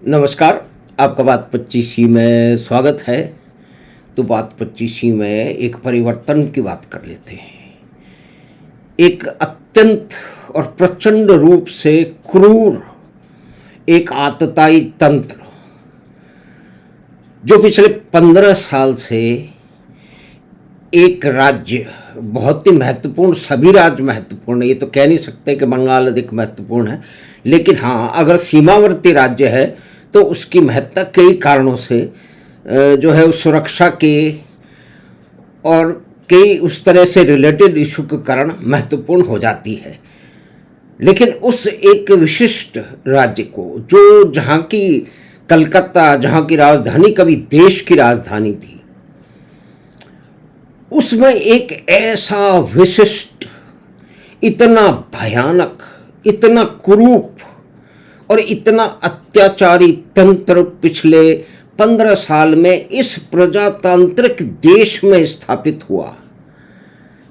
नमस्कार। आपका बात 25 में स्वागत है। तो बात 25 में एक परिवर्तन की बात कर लेते हैं। एक अत्यंत और प्रचंड रूप से क्रूर एक आतताई तंत्र जो पिछले 15 साल से एक राज्य बहुत ही महत्वपूर्ण, सभी राज्य महत्वपूर्ण है, ये तो कह नहीं सकते कि बंगाल अधिक महत्वपूर्ण है, लेकिन हाँ, अगर सीमावर्ती राज्य है तो उसकी महत्ता कई कारणों से जो है उस सुरक्षा के और कई उस तरह से रिलेटेड इशू के कारण महत्वपूर्ण हो जाती है। लेकिन उस एक विशिष्ट राज्य को जो जहाँ की कलकत्ता, जहाँ की राजधानी कभी देश की राजधानी थी, उसमें एक ऐसा विशिष्ट, इतना भयानक, इतना कुरूप और इतना अत्याचारी तंत्र पिछले 15 साल में इस प्रजातांत्रिक देश में स्थापित हुआ।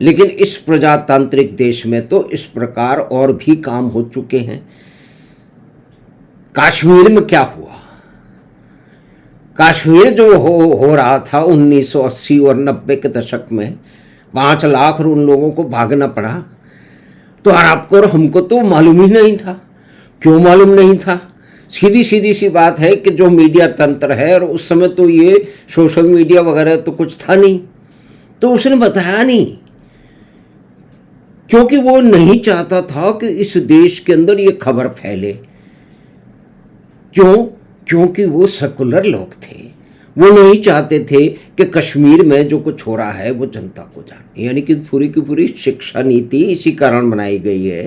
लेकिन इस प्रजातांत्रिक देश में तो इस प्रकार और भी काम हो चुके हैं। कश्मीर में क्या हुआ? कश्मीर जो हो रहा था 1980 और 90 के दशक में, 5 लाख और उन लोगों को भागना पड़ा, तो आपको और हमको तो मालूम ही नहीं था। क्यों मालूम नहीं था? सीधी सीधी सी बात है कि जो मीडिया तंत्र है, और उस समय तो ये सोशल मीडिया वगैरह तो कुछ था नहीं, तो उसने बताया नहीं, क्योंकि वो नहीं चाहता था कि इस देश के अंदर ये खबर फैले। क्यों? क्योंकि वो सेकुलर लोग थे। वो नहीं चाहते थे कि कश्मीर में जो कुछ हो रहा है वो जनता को जाने। यानी कि पूरी की पूरी शिक्षा नीति इसी कारण बनाई गई है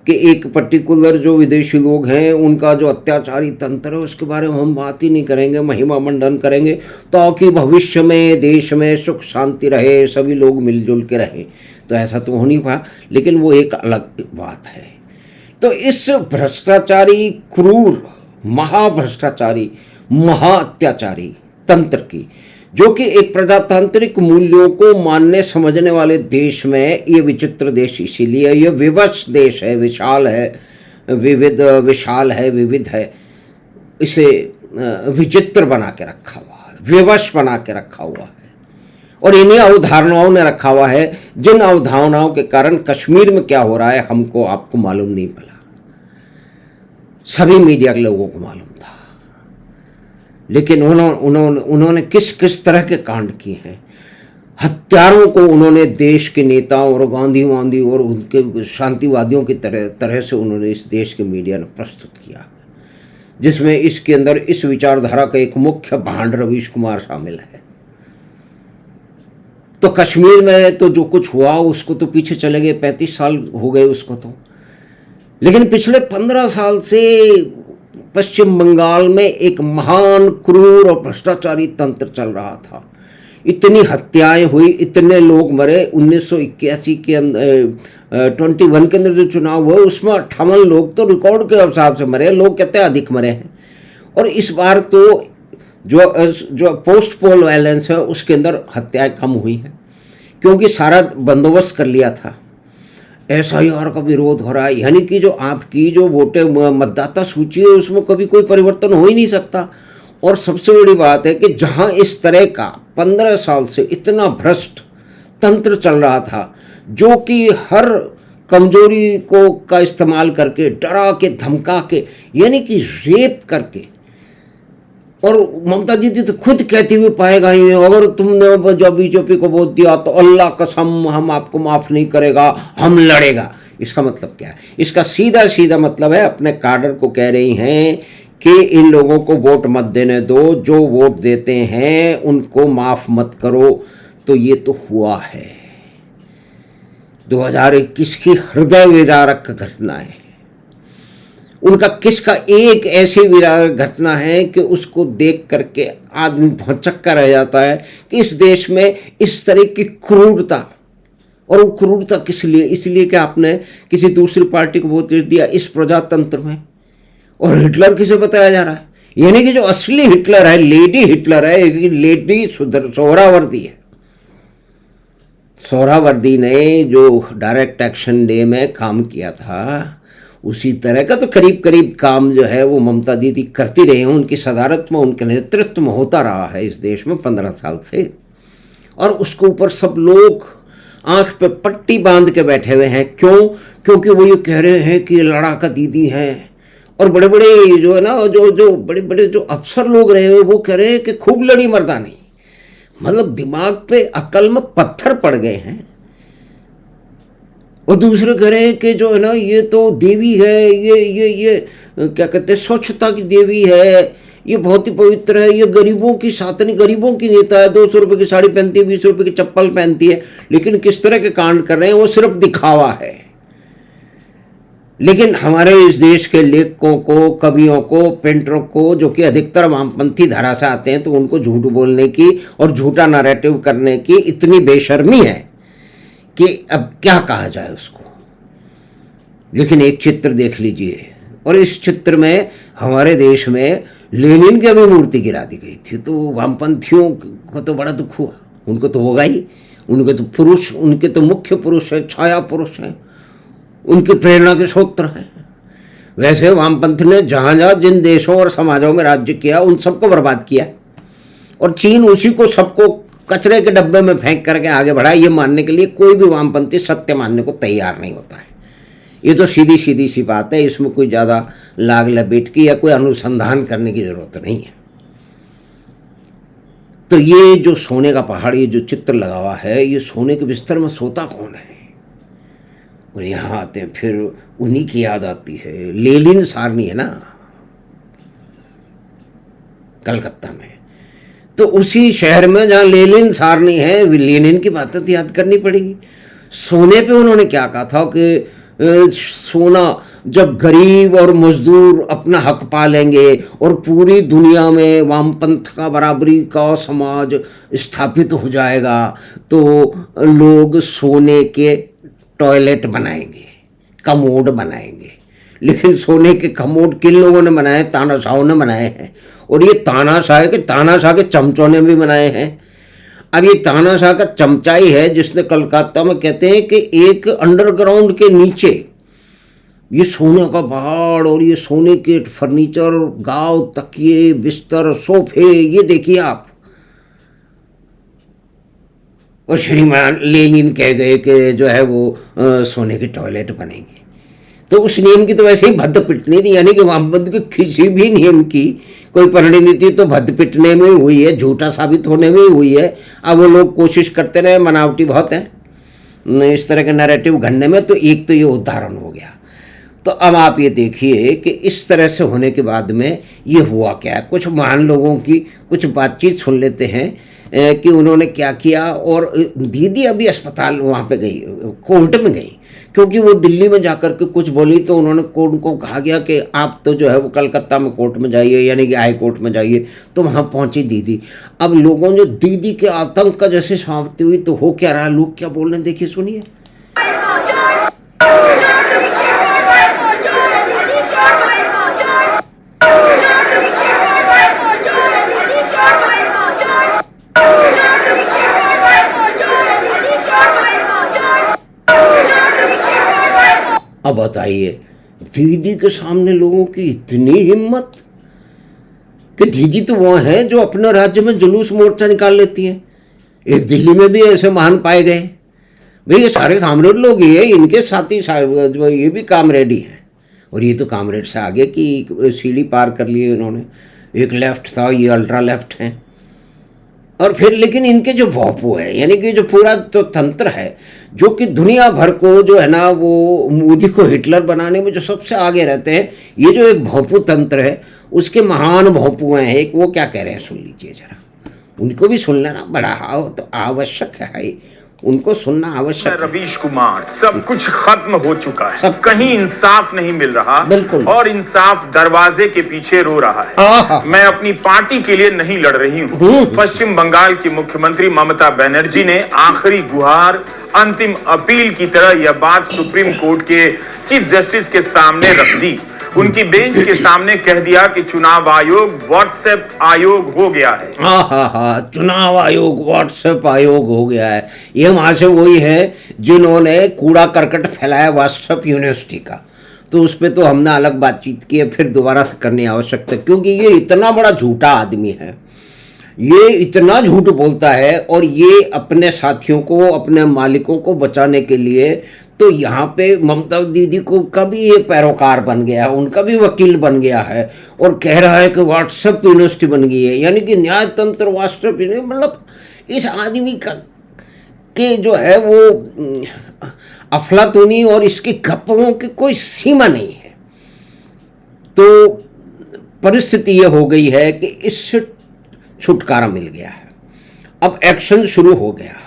कि एक पर्टिकुलर जो विदेशी लोग हैं उनका जो अत्याचारी तंत्र है उसके बारे में हम बात ही नहीं करेंगे, महिमा मंडन करेंगे, ताकि भविष्य में देश में सुख शांति रहे, सभी लोग मिलजुल के रहें। तो ऐसा तो हो नहीं पाया, लेकिन वो एक अलग बात है। तो इस भ्रष्टाचारी, क्रूर, महाभ्रष्टाचारी, महाअत्याचारी तंत्र की, जो कि एक प्रजातांत्रिक मूल्यों को मानने समझने वाले देश में, ये विचित्र देश इसीलिए, ये विवश देश है, विशाल है, विविध है, इसे विचित्र बना के रखा हुआ है, विवश बना के रखा हुआ है, और इन्हीं अवधारणाओं ने रखा हुआ है, जिन अवधारणाओं के कारण कश्मीर में क्या हो रहा है हमको आपको मालूम नहीं पड़ा, सभी मीडिया के लोगों को मालूम था। लेकिन उन्होंने किस किस तरह के कांड किए हैं। हत्यारों को उन्होंने देश के नेताओं और गांधी और उनके शांतिवादियों की तरह से उन्होंने इस देश के मीडिया ने प्रस्तुत किया, जिसमें इसके अंदर इस विचारधारा का एक मुख्य भांड रवीश कुमार शामिल है। तो कश्मीर में तो जो कुछ हुआ उसको तो पीछे चले गए, 35 साल हो गए उसको तो। लेकिन पिछले 15 साल से पश्चिम बंगाल में एक महान, क्रूर और भ्रष्टाचारी तंत्र चल रहा था। इतनी हत्याएं हुई, इतने लोग मरे। 1981 के अंदर 21 के अंदर जो चुनाव हुए उसमें 58 लोग तो रिकॉर्ड के हिसाब से मरे, लोग कहते हैं अधिक मरे हैं। और इस बार तो जो पोस्ट पोल वायलेंस है उसके अंदर हत्याएं कम हुई हैं, क्योंकि सारा बंदोबस्त कर लिया था। SIR का विरोध हो रहा है, यानी कि जो आपकी जो वोटर मतदाता सूची है उसमें कभी कोई परिवर्तन हो ही नहीं सकता। और सबसे बड़ी बात है कि जहां इस तरह का 15 साल से इतना भ्रष्ट तंत्र चल रहा था, जो कि हर कमजोरी को का इस्तेमाल करके, डरा के, धमका के, यानी कि रेप करके, और ममता दीदी तो खुद कहती हुई पाएगा ही, अगर तुमने जब बीजेपी को वोट दिया तो अल्लाह कसम हम आपको माफ़ नहीं करेगा, हम लड़ेगा। इसका मतलब क्या है? इसका सीधा सीधा मतलब है, अपने काडर को कह रही हैं कि इन लोगों को वोट मत देने दो, जो वोट देते हैं उनको माफ़ मत करो। तो ये तो हुआ है। 2021 की हृदय विदारक घटना है। उनका किसका एक ऐसी विराट घटना है कि उसको देख करके आदमी भौचक्का रह जाता है कि इस देश में इस तरह की क्रूरता। और वो क्रूरता किस लिए? इसलिए कि आपने किसी दूसरी पार्टी को वोट दिया इस प्रजातंत्र में। और हिटलर किसे बताया जा रहा है? यानी कि जो असली हिटलर है, लेडी हिटलर है, लेडी सोहरावर्दी है। सोहरावर्दी ने जो डायरेक्ट एक्शन डे में काम किया था, उसी तरह का तो करीब करीब काम जो है वो ममता दीदी करती रही हैं। उनकी सदारत में, उनके नेतृत्व में होता रहा है इस देश में 15 साल से, और उसके ऊपर सब लोग आंख पे पट्टी बांध के बैठे हुए हैं। क्यों? क्योंकि वो ये कह रहे हैं कि लड़ाका दीदी हैं, और बड़े बड़े जो है ना, जो बड़े बड़े जो अफसर लोग रहे हैं वो कह रहे हैं कि खूब लड़ी मर्दानी। मतलब दिमाग पे, अकल में पत्थर पड़ गए हैं। और दूसरे कह रहे हैं कि जो है ना, ये तो देवी है, ये क्या कहते हैं, स्वच्छता की देवी है, ये बहुत ही पवित्र है, ये गरीबों की सातनी, गरीबों की नेता है, 200 रुपये की साड़ी पहनती है, 20 रुपये की चप्पल पहनती है। लेकिन किस तरह के कांड कर रहे हैं, वो सिर्फ दिखावा है। लेकिन हमारे इस देश के लेखकों को, कवियों को, पेंटरों को, जो कि अधिकतर वामपंथी धारा से आते हैं, तो उनको झूठ बोलने की और झूठा नैरेटिव करने की इतनी बेशर्मी है कि अब क्या कहा जाए उसको। लेकिन एक चित्र देख लीजिए, और इस चित्र में हमारे देश में लेनिन की अभी मूर्ति गिरा दी गई थी, तो वामपंथियों को तो बड़ा दुख हुआ। उनको तो होगा ही, उनके तो पुरुष, उनके तो मुख्य पुरुष हैं, छाया पुरुष हैं, उनकी प्रेरणा के स्रोत्र हैं। वैसे वामपंथ ने जहाँ जहाँ जिन देशों और समाजों में राज्य किया, उन सबको बर्बाद किया, और चीन उसी को सबको कचरे के डब्बे में फेंक करके आगे बढ़ा। ये मानने के लिए कोई भी वामपंथी सत्य मानने को तैयार नहीं होता है। ये तो सीधी सीधी सी बात है, इसमें कोई ज़्यादा लाग लपेट की या कोई अनुसंधान करने की ज़रूरत नहीं है। तो ये जो सोने का पहाड़, ये जो चित्र लगा हुआ है, ये सोने के बिस्तर में सोता कौन है? और यहाँ आते हैं, फिर उन्हीं की याद आती है। लेनिन सारनी है ना कलकत्ता में, तो उसी शहर में जहाँ लेनिन सारनी है, लेनिन की बातें तो याद करनी पड़ेगी। सोने पे उन्होंने क्या कहा था कि सोना, जब गरीब और मजदूर अपना हक पा लेंगे और पूरी दुनिया में वामपंथ का, बराबरी का समाज स्थापित हो जाएगा, तो लोग सोने के टॉयलेट बनाएंगे, कमोड बनाएंगे। लेकिन सोने के कमोड किन लोगों ने बनाए? तानाशाहों ने बनाए हैं। और ये तानाशाह के चमचों ने भी बनाए हैं। अब ये तानाशाह का चमचा ही है जिसने कलकत्ता में, कहते हैं कि एक अंडरग्राउंड के नीचे ये सोने का पहाड़ और ये सोने के फर्नीचर, गाव, तकिए, बिस्तर, सोफे, ये देखिए आप। और श्रीमान लेनिन कह गए कि जो है वो सोने के टॉयलेट बनेंगे। तो उस नियम की तो वैसे ही भद्द पिटनी थी, यानी कि वामपंथ की किसी भी नियम की कोई परिणति तो भद्द पिटने में हुई है, झूठा साबित होने में ही हुई है। अब वो लोग कोशिश करते रहे, बनावटी बहुत हैं इस तरह के नैरेटिव घड़ने में। तो एक तो ये उदाहरण हो गया। तो अब आप ये देखिए कि इस तरह से होने के बाद में ये हुआ क्या। कुछ महान लोगों की कुछ बातचीत सुन लेते हैं कि उन्होंने क्या किया। और दीदी अभी अस्पताल वहाँ पे गई, कोर्ट में गई, क्योंकि वो दिल्ली में जाकर के कुछ बोली, तो उन्होंने कोर्ट को कहा गया कि आप तो जो है वो कलकत्ता में कोर्ट में जाइए, यानी कि हाई कोर्ट में जाइए। तो वहाँ पहुँची दीदी। अब लोगों ने दीदी के आतंक का जैसे समाप्ति हुई, तो हो क्या रहा, लोग क्या बोल रहे हैं, देखिए सुनिए। अब बताइए, दीदी के सामने लोगों की इतनी हिम्मत कि दीदी तो वो हैं जो अपने राज्य में जुलूस मोर्चा निकाल लेती हैं। एक दिल्ली में भी ऐसे महान पाए गए। भाई ये सारे कामरेड लोग ही है, इनके साथी ये भी कामरेड ही हैं। और ये तो कामरेड से आगे की सीढ़ी पार कर लिए इन्होंने। एक लेफ्ट था, ये अल्ट्रा लेफ्ट हैं। और फिर लेकिन इनके जो भोंपू है, यानी कि जो पूरा तो तंत्र है, जो कि दुनिया भर को जो है ना वो मोदी को हिटलर बनाने में जो सबसे आगे रहते हैं, ये जो एक भोंपू तंत्र है, उसके महान भोंपू हैं एक। वो क्या कह रहे हैं सुन लीजिए जरा। उनको भी सुन लेना बड़ा तो आवश्यक है, उनको सुनना आवश्यक है। रवीश कुमार, सब कुछ खत्म हो चुका है, सब कहीं इंसाफ नहीं मिल रहा, बिल्कुल, और इंसाफ दरवाजे के पीछे रो रहा है। मैं अपनी पार्टी के लिए नहीं लड़ रही हूँ। पश्चिम बंगाल की मुख्यमंत्री ममता बनर्जी ने आखिरी गुहार, अंतिम अपील की तरह यह बात सुप्रीम कोर्ट के चीफ जस्टिस के सामने रख दी। उनकी बेंच के सामने कह दिया कि चुनाव आयोग व्हाट्सएप आयोग हो गया है। चुनाव आयोग व्हाट्सएप आयोग हो गया है। ये वहां से वही है जिन्होंने कूड़ा करकट फैलाया व्हाट्सएप यूनिवर्सिटी का। तो उस पर तो हमने अलग बातचीत की है, फिर दोबारा से करने की आवश्यकता, क्योंकि ये इतना बड़ा झूठा आदमी है, ये इतना झूठ बोलता है, और ये अपने साथियों को, अपने मालिकों को बचाने के लिए तो यहाँ पे ममता दीदी को का भी ये पैरोकार बन गया है, उनका भी वकील बन गया है, और कह रहा है कि व्हाट्सएप यूनिवर्सिटी बन गई है, यानी कि न्याय तंत्र व्हाट्सएप। मतलब इस आदमी का के जो है वो अफलातूनी और इसकी गप्पों की कोई सीमा नहीं है। तो परिस्थिति ये हो गई है कि इससे छुटकारा मिल गया है, अब एक्शन शुरू हो गया है।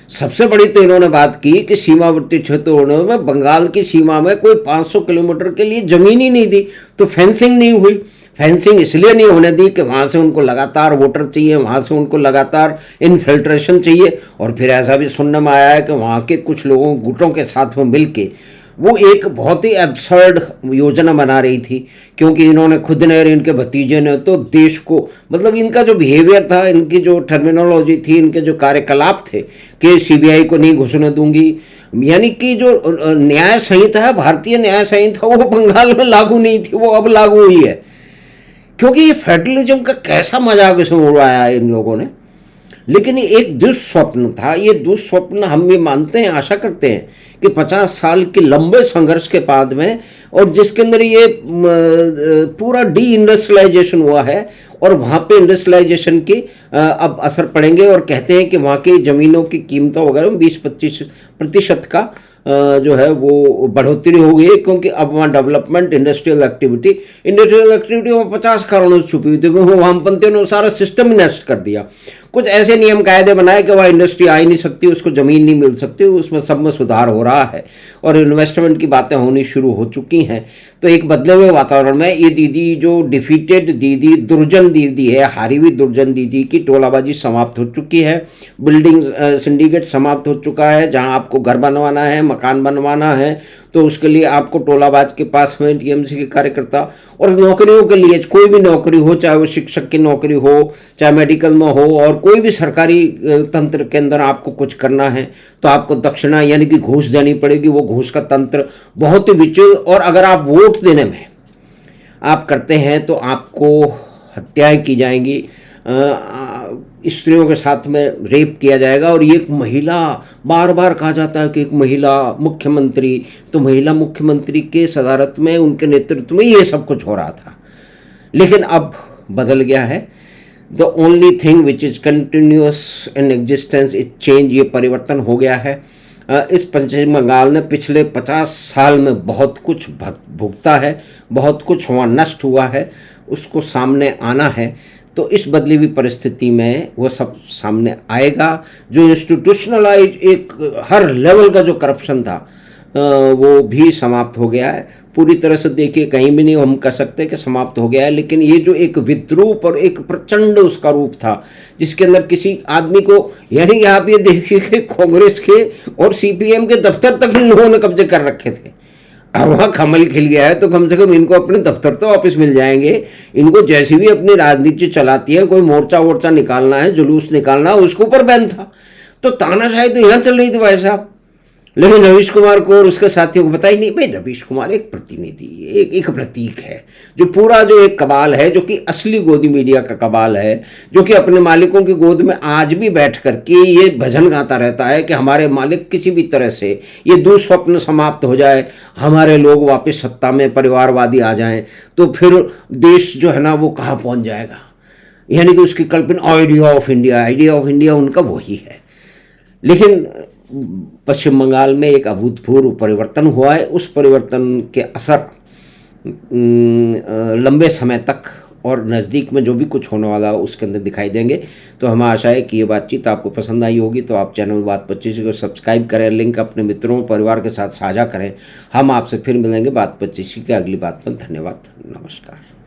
सबसे बड़ी तो इन्होंने बात की कि सीमावर्ती क्षेत्रों में, बंगाल की सीमा में कोई 500 किलोमीटर के लिए जमीन ही नहीं दी, तो फेंसिंग नहीं हुई। फेंसिंग इसलिए नहीं होने दी कि वहाँ से उनको लगातार वोटर चाहिए, वहाँ से उनको लगातार इन्फिल्ट्रेशन चाहिए, और फिर ऐसा भी सुनने में आया है कि वहाँ के कुछ लोगों गुटों के साथ में मिलके वो एक बहुत ही एब्सर्ड योजना बना रही थी, क्योंकि इन्होंने खुद ने और इनके भतीजे ने तो देश को, मतलब इनका जो बिहेवियर था, इनकी जो टर्मिनोलॉजी थी, इनके जो कार्यकलाप थे कि सीबीआई को नहीं घुसने दूंगी, यानी कि जो न्याय संहिता है, भारतीय न्याय संहिता, वो बंगाल में लागू नहीं थी, वो अब लागू हुई है। क्योंकि ये फेडरलिज्म का कैसा मजाक इसमें उड़ाया है इन लोगों ने। लेकिन ये एक दुस्वप्न था, ये दुस्वप्न हम भी मानते हैं, आशा करते हैं कि 50 साल के लंबे संघर्ष के बाद में, और जिसके अंदर ये पूरा डी इंडस्ट्रियलाइजेशन हुआ है, और वहाँ पे इंडस्ट्रियलाइजेशन के अब असर पड़ेंगे, और कहते हैं कि वहाँ की ज़मीनों की कीमतों वगैरह में 20-25% का जो है वो बढ़ोतरी हो गई है, क्योंकि अब वहाँ डेवलपमेंट, इंडस्ट्रियल एक्टिविटी वो 50 कारणों से छुपी हुई थी। वामपंथियों ने सारा सिस्टम ही नष्ट कर दिया, कुछ ऐसे नियम कायदे बनाए कि वह इंडस्ट्री आ ही नहीं सकती, उसको ज़मीन नहीं मिल सकती, उसमें सब में सुधार हो रहा है, और इन्वेस्टमेंट की बातें होनी शुरू हो चुकी हैं। तो एक बदले हुए वातावरण में ये दीदी, जो डिफीटेड दीदी, दुर्जन दीदी है, हारी हुई दुर्जन दीदी की टोलाबाजी समाप्त हो चुकी है, बिल्डिंग सिंडिकेट समाप्त हो चुका है। जहां आपको घर बनवाना है, मकान बनवाना है, तो उसके लिए आपको टोलाबाज के पास में टीएमसी के कार्यकर्ता, और नौकरियों के लिए कोई भी नौकरी हो, चाहे वो शिक्षक की नौकरी हो, चाहे मेडिकल में हो, और कोई भी सरकारी तंत्र के अंदर आपको कुछ करना है तो आपको दक्षिणा यानी कि घूस देनी पड़ेगी। वो घूस का तंत्र बहुत ही विचल, और अगर आप वोट देने में आप करते हैं तो आपको हत्याएं की जाएंगी, स्त्रियों के साथ में रेप किया जाएगा। और ये एक महिला, बार बार कहा जाता है कि एक महिला मुख्यमंत्री, तो महिला मुख्यमंत्री के सदारत में, उनके नेतृत्व में ये सब कुछ हो रहा था। लेकिन अब बदल गया है। The only thing which is continuous in existence is change, ये परिवर्तन हो गया है। इस पश्चिम बंगाल ने पिछले 50 साल में बहुत कुछ भुगता है, बहुत कुछ वहाँ नष्ट हुआ है, उसको सामने आना है। तो इस बदली हुई परिस्थिति में वो सब सामने आएगा। जो इंस्टीट्यूशनलाइज एक हर लेवल का जो करप्शन था वो भी समाप्त हो गया है। पूरी तरह से देखिए कहीं भी नहीं हम कह सकते कि समाप्त हो गया है, लेकिन ये जो एक विद्रूप और एक प्रचंड उसका रूप था, जिसके अंदर किसी आदमी को, यानी आप ये देखिए कि कांग्रेस के और सीपीएम के दफ्तर तक इन लोगों ने कब्जे कर रखे थे। अब वहाँ कमल खिल गया है, तो कम से कम इनको अपने दफ्तर तो वापस मिल जाएंगे। इनको जैसी भी अपनी राजनीति चलाती है, कोई मोर्चा वोर्चा निकालना है, जुलूस निकालना है, उसके ऊपर बैन था। तो तानाशाही तो यहाँ चल रही थी भाई साहब। लेकिन रवीश कुमार को और उसके साथियों को पता ही नहीं। भाई रवीश कुमार एक प्रतिनिधि, एक प्रतीक है, जो पूरा जो एक कबाल है, जो कि असली गोदी मीडिया का कबाल है, जो कि अपने मालिकों की गोद में आज भी बैठ करके ये भजन गाता रहता है कि हमारे मालिक किसी भी तरह से ये दुस्वप्न समाप्त हो जाए, हमारे लोग वापस सत्ता में परिवारवादी आ जाएं, तो फिर देश जो है ना वो कहाँ पहुँच जाएगा। यानी कि उसकी कल्पना आइडिया ऑफ इंडिया उनका वही है। लेकिन पश्चिम बंगाल में एक अभूतपूर्व परिवर्तन हुआ है। उस परिवर्तन के असर लंबे समय तक और नज़दीक में जो भी कुछ होने वाला है उसके अंदर दिखाई देंगे। तो हमें आशा है कि ये बातचीत आपको पसंद आई होगी। तो आप चैनल बात 25 को सब्सक्राइब करें, लिंक अपने मित्रों परिवार के साथ साझा करें। हम आपसे फिर मिलेंगे बात 25 की अगली बात पर। धन्यवाद, नमस्कार।